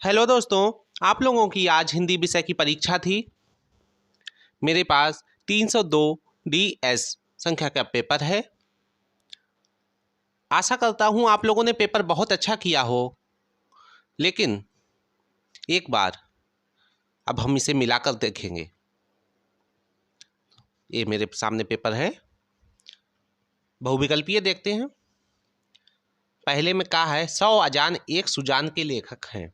Hello दोस्तों। आप लोगों की आज हिंदी विषय की परीक्षा थी। मेरे पास 302 डीएस संख्या का पेपर है। आशा करता हूं आप लोगों ने पेपर बहुत अच्छा किया हो। लेकिन एक बार अब हम इसे मिलाकर देखेंगे। ये मेरे सामने पेपर है, बहुविकल्पीय देखते हैं। पहले में कहा है 100 अजान एक सुजान के लेखक हैं।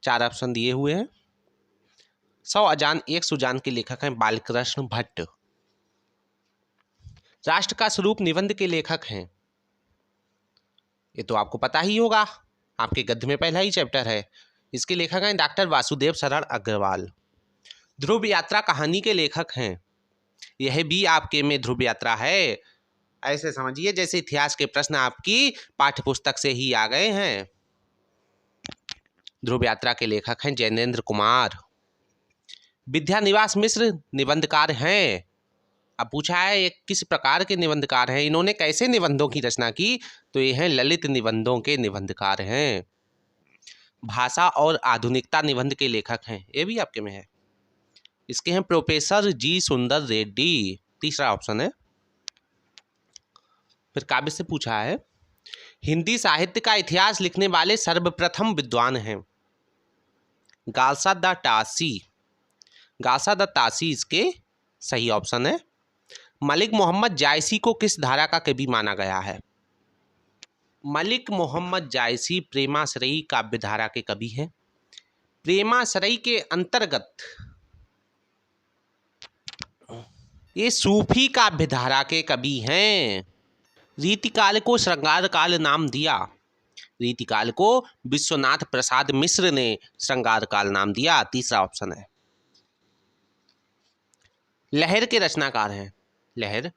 4 ऑप्शन दिए हुए हैं। 100 अजान एक सुजान के लेखक हैं बालकृष्ण भट्ट। राष्ट्र का स्वरूप निबंध के लेखक हैं, ये तो आपको पता ही होगा, आपके गद्य में पहला ही चैप्टर है। इसके लेखक हैं डॉक्टर वासुदेव शरण अग्रवाल। ध्रुव यात्रा कहानी के लेखक हैं, यह भी आपके में ध्रुव यात्रा है। ऐसे समझिए जैसे इतिहास के प्रश्न आपकी पाठ्य पुस्तक से ही आ गए हैं। ध्रुव यात्रा के लेखक हैं जैनेन्द्र कुमार। विद्यानिवास मिश्र निबंधकार हैं। अब पूछा है ये किस प्रकार के निबंधकार हैं, इन्होंने कैसे निबंधों की रचना की, तो ये हैं ललित निबंधों के निबंधकार हैं। भाषा और आधुनिकता निबंध के लेखक हैं, ये भी आपके में है। इसके हैं प्रोफेसर जी सुंदर रेड्डी, तीसरा ऑप्शन है। फिर काव्य से पूछा है हिंदी साहित्य का इतिहास लिखने वाले सर्वप्रथम विद्वान हैं गासा द टासी। गासा द टासी इसके सही ऑप्शन है। मलिक मोहम्मद जायसी को किस धारा का कवि माना गया है? मलिक मोहम्मद जायसी प्रेमाश्रयी काव्य धारा के कवि हैं। प्रेमाश्रयी के अंतर्गत ये सूफी काव्य धारा के कवि हैं। रीतिकाल को श्रृंगार काल नाम दिया। रीतिकाल को विश्वनाथ प्रसाद मिश्र ने श्रृंगार काल नाम दिया, तीसरा ऑप्शन है। लहर के रचनाकार हैं। लहर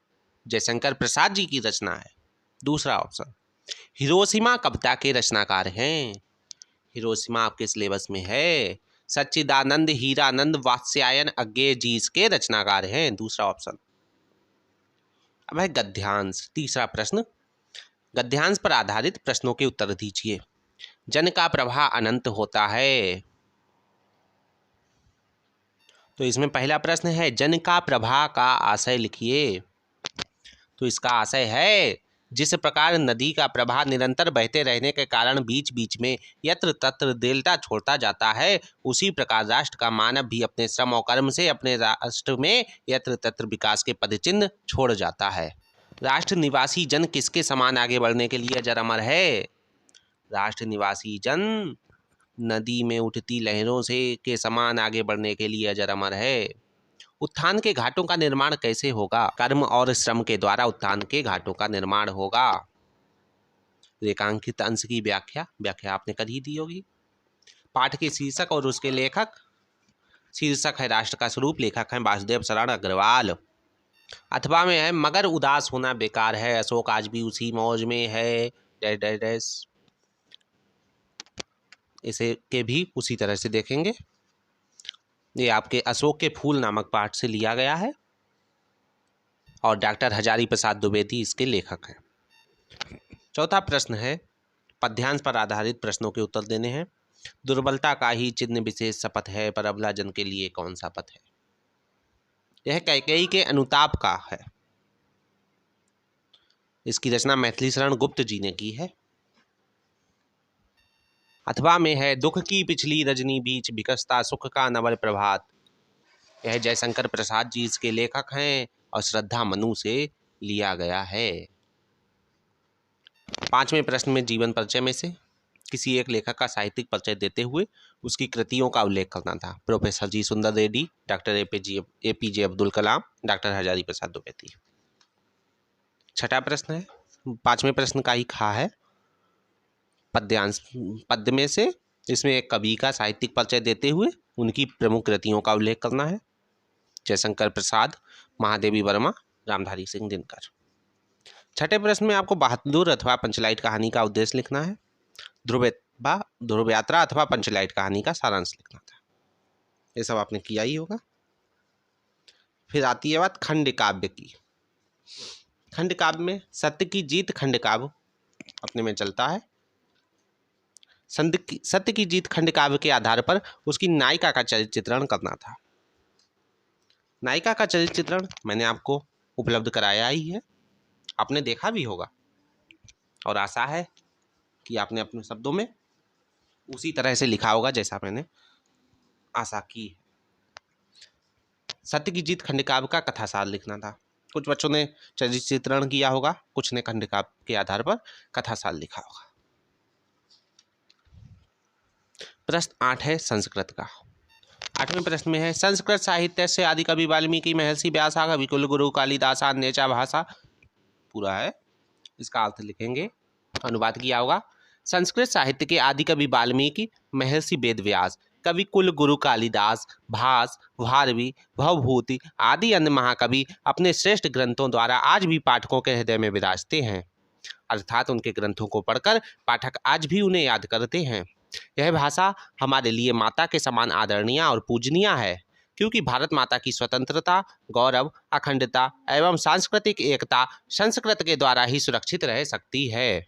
जयशंकर प्रसाद जी की रचना है, दूसरा ऑप्शन। हिरोशिमा कविता के रचनाकार हैं। हिरोशिमा आपके सिलेबस में है। सच्चिदानंद हीरानंद वात्स्यायन अज्ञेय जी इसके रचनाकार हैं, दूसरा ऑप्शन। अब है गद्यांश, तीसरा प्रश्न। गद्यांश पर आधारित प्रश्नों के उत्तर दीजिए। जन का प्रवाह अनंत होता है, तो इसमें पहला प्रश्न है जन का प्रवाह का आशय लिखिए। तो इसका आशय है जिस प्रकार नदी का प्रवाह निरंतर बहते रहने के कारण बीच बीच में यत्र तत्र देलता छोड़ता जाता है, उसी प्रकार राष्ट्र का मानव भी अपने श्रम और कर्म से अपने राष्ट्र में यत्र तत्र विकास के पदचिन्ह छोड़ जाता है। राष्ट्र निवासी जन किसके समान आगे बढ़ने के लिए अजर अमर है? राष्ट्र निवासी जन नदी में उठती लहरों से के समान आगे बढ़ने के लिए अजर अमर है। उत्थान के घाटों का निर्माण कैसे होगा? कर्म और श्रम के द्वारा उत्थान के घाटों का निर्माण होगा। रेखांकित अंश की व्याख्या आपने कर ही दी होगी। पाठ के शीर्षक और उसके लेखक। शीर्षक है राष्ट्र का स्वरूप, लेखक हैं वासुदेव शरण अग्रवाल। अथवा में है मगर उदास होना बेकार है, अशोक आज भी उसी मौज में है, डैश डैश डैश। इसे के भी उसी तरह से देखेंगे। ये आपके अशोक के फूल नामक पाठ से लिया गया है और डॉक्टर हजारी प्रसाद द्विवेदी इसके लेखक हैं। चौथा प्रश्न है पद्यांश पर आधारित प्रश्नों के उत्तर देने हैं। दुर्बलता का ही चिन्ह विशेष शपथ है, पर अबला जन के लिए कौन सा पथ है? यह कैकेयी के अनुताप का है। इसकी रचना मैथिली शरण गुप्त जी ने की है। अथवा में है दुख की पिछली रजनी बीच विकसता सुख का नवल प्रभात। यह जयशंकर प्रसाद जी इसके लेखक हैं और श्रद्धा मनु से लिया गया है। पांचवें प्रश्न में जीवन परिचय में से किसी एक लेखक का साहित्यिक परिचय देते हुए उसकी कृतियों का उल्लेख करना था। प्रोफेसर जी सुंदर Reddy, doctor APJ Abdul Kalam, doctor Hazari Prasad Dwivedi. छठा प्रश्न है पांचवें प्रश्न का ही खा है पद्यांश। पद्य में से इसमें एक कवि का साहित्यिक परिचय देते हुए उनकी प्रमुख कृतियों का उल्लेख करना है। जयशंकर प्रसाद, महादेवी वर्मा, रामधारी सिंह दिनकर। छठे प्रश्न में आपको बहादुर अथवा पंचलाइट कहानी का उद्देश्य लिखना है। ध्रुव यात्रा अथवा पंचलाइट कहानी का सारांश लिखना था। ये सब आपने किया ही होगा। फिर आती है बात खंड काव्य की। खंड काव्य में सत्य की जीत खंड काव्य अपने में चलता है। सत्य की जीत खंड काव्य के आधार पर उसकी नायिका का चरित्र चित्रण करना था। नायिका का चरित्र चित्रण मैंने आपको उपलब्ध कराया ही है, आपने देखा भी होगा और आशा है कि आपने अपने शब्दों में उसी तरह से लिखा होगा जैसा मैंने आशा की है। सत्य की जीत खंड काव्य का कथासार लिखना था। कुछ बच्चों ने चरित्र चित्रण किया होगा, कुछ ने खंड काव्य के आधार पर कथासार लिखा होगा। प्रश्न 8 है संस्कृत का। 8वें प्रश्न में है संस्कृत साहित्य से आदि कवि वाल्मीकि महर्षि व्यासा कवि कुलगुरु कालिदास अन्यचा भाषा। पूरा है, इसका अर्थ लिखेंगे। अनुवाद किया होगा। संस्कृत साहित्य के आदि कवि वाल्मीकि महर्षि वेदव्यास कवि कुलगुरु कालिदास भास भारवी भवभूति आदि अन्य महाकवि अपने श्रेष्ठ ग्रंथों द्वारा आज भी पाठकों के हृदय में विराजते हैं, अर्थात उनके ग्रंथों को पढ़कर पाठक आज भी उन्हें याद करते हैं। यह भाषा हमारे लिए माता के समान आदरणीय और पूजनीय है, क्योंकि भारत माता की स्वतंत्रता, गौरव, अखंडता एवं सांस्कृतिक एकता संस्कृत के द्वारा ही सुरक्षित रह सकती है।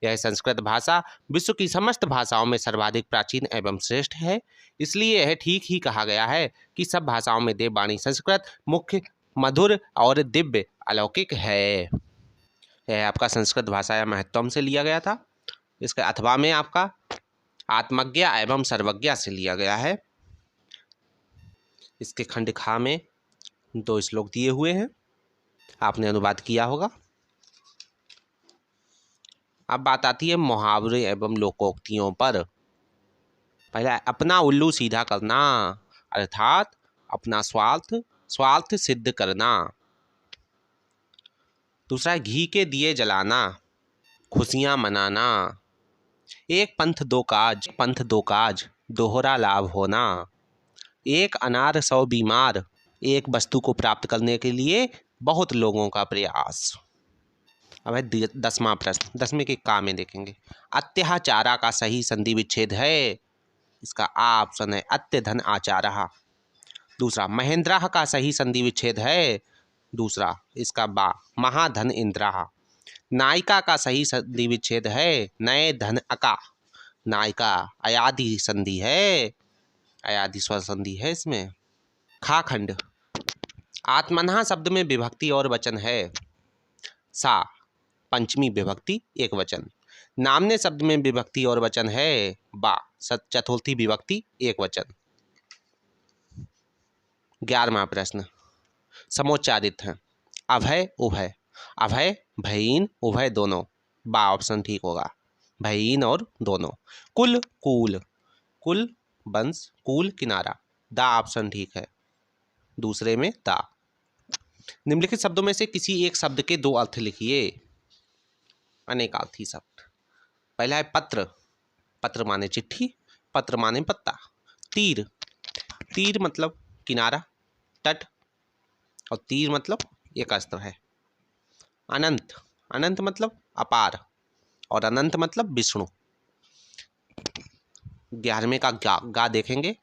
यह संस्कृत भाषा विश्व की समस्त भाषाओं में सर्वाधिक प्राचीन एवं श्रेष्ठ है। इसलिए यह ठीक ही कहा गया है कि सब भाषाओं में देववाणी संस्कृत मुख्य, मधुर और दिव्य अलौकिक है। यह आपका संस्कृत भाषा या महत्वम से लिया गया था। इसके अथवा में आपका आत्मज्ञ एवं सर्वज्ञ से लिया गया है। इसके खंड खा में 2 श्लोक दिए हुए हैं, आपने अनुवाद किया होगा। अब बात आती है मुहावरे एवं लोकोक्तियों पर। पहला अपना उल्लू सीधा करना, अर्थात अपना स्वार्थ सिद्ध करना। दूसरा घी के दिए जलाना, खुशियां मनाना। एक पंथ दो काज दोहरा लाभ होना। एक अनार 100 बीमार, एक वस्तु को प्राप्त करने के लिए बहुत लोगों का प्रयास। अब है 10वां प्रश्न, 10वें के का में देखेंगे। अत्याचारा का सही संधि विच्छेद है, इसका आ ऑप्शन है अत्यधन आचारः। दूसरा महेंद्रा का सही संधि विच्छेद है, दूसरा इसका बा महाधन इंद्रः। नायिका का सही संधि विच्छेद है नए धन अका। नायिका अयादि संधि है, अयादि स्वर संधि है इसमें। खा खंड आत्मनः शब्द में विभक्ति और वचन है, सा पंचमी विभक्ति एक वचन। नामने शब्द में विभक्ति और वचन है, बा चतुर्थी विभक्ति एक वचन। 11वां प्रश्न समोच्चारित है। अभय उभय, अभय भयीन उभय दोनों, बा ऑप्शन ठीक होगा, भयीन और दोनों। कुल कूल, कुल वंश कूल किनारा, दा ऑप्शन ठीक है, दूसरे में दा। निम्नलिखित शब्दों में से किसी एक शब्द के 2 अर्थ लिखिए। अनेकार्थी शब्द। पहला है पत्र, पत्र माने चिट्ठी, पत्र माने पत्ता। तीर, तीर मतलब किनारा, तट, और तीर मतलब एक अस्त्र है। अनंत, अनंत मतलब अपार, और अनंत मतलब विष्णु। 11वें का गा देखेंगे।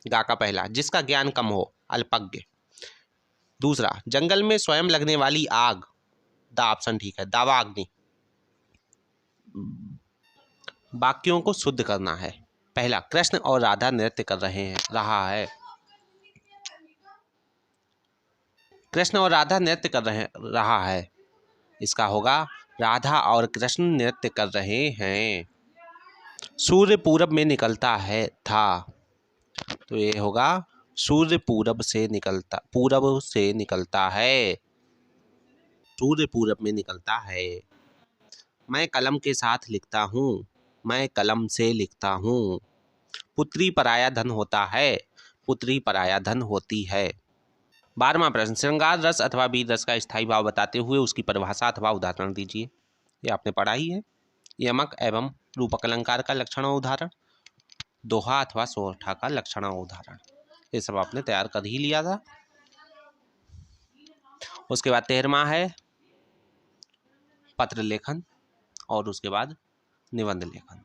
गा का पहला जिसका ज्ञान कम हो, अल्पज्ञ। दूसरा जंगल में स्वयं लगने वाली आग, दा ऑप्शन ठीक है, दावाग्नि। वाक्यों को शुद्ध करना है। पहला कृष्ण और राधा नृत्य कर रहा है। कृष्ण और राधा नृत्य कर रहा है, इसका होगा राधा और कृष्ण नृत्य कर रहे हैं। सूर्य पूरब में निकलता है था, तो ये होगा सूर्य पूरब से निकलता है, सूर्य पूरब में निकलता है। मैं कलम के साथ लिखता हूँ, मैं कलम से लिखता हूँ। पुत्री पराया धन होता है, पुत्री पराया धन होती है। 12वां प्रश्न श्रृंगार रस अथवा वीर रस का स्थायी भाव बताते हुए उसकी परिभाषा अथवा उदाहरण दीजिए। ये आपने पढ़ा ही है। यमक एवं रूपक अलंकार का लक्षण और उदाहरण, दोहा अथवा सोरठा का लक्षण और उदाहरण, ये सब आपने तैयार कर ही लिया था। उसके बाद 13वां है पत्र लेखन और उसके बाद निबंध लेखन।